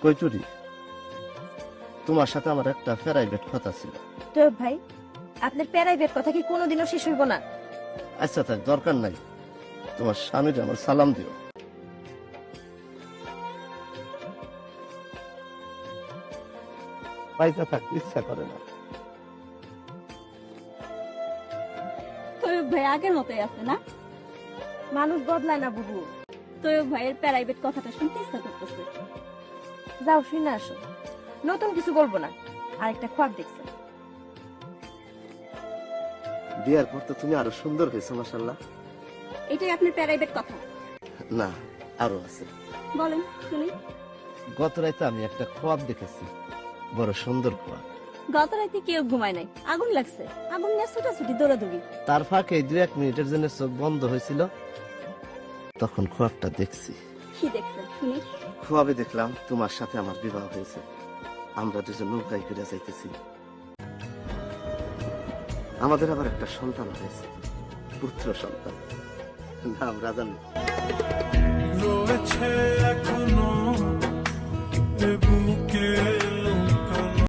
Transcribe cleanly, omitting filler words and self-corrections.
কৈটুরি, তোমার সাথে আমার একটা প্রাইভেট কথা ছিল। তো ভাই, আপনার প্রাইভেট কথা কি কোনোদিনও শেষ হইব না? আচ্ছা থাক, দরকার নাই। তোমার স্বামীর আমার সালাম দিও। পয়সা থাকতে ইচ্ছা করে না। তৈয়ব ভাই আগের মতোই আছে না? মানুষ বদলায় না বুবু। তৈয়ব ভাইয়ের প্রাইভেট কথাটা শুনতে ইচ্ছা করতেছে। যাও শুনে আসো, নতুন কিছু বলবো না। আরেকটা খোয়াব দেখছো? বিয়ার পর তো তুমি আরো সুন্দর হয়েছো মাশাআল্লাহ। এটাই আপনার প্রাইভেট কথা? না, আরো আছে। বলেন শুনি। গত রাতে আমি একটা খোয়াব দেখেছি, বড় সুন্দর খোয়াব। গত রাতে কেউ ঘুমায় নাই, আগুন লাগছে, আগুন নিয়ে ছুটাছুটি দৌড়াদৌড়ি। তার ফাঁকে 2-1 মিনিটের জন্য চোখ বন্ধ হয়েছিল, তখন খোয়াবটা দেখছি। কি দেখছেন শুনি। খোয়াবে দেখলাম তোমার সাথে আমার বিবাহ হয়েছে, আমরা দুজন নৌকায় করে যাইতেছি। আমাদের আবার একটা সন্তান হয়েছে, পুত্র সন্তান, নাম রাজানি।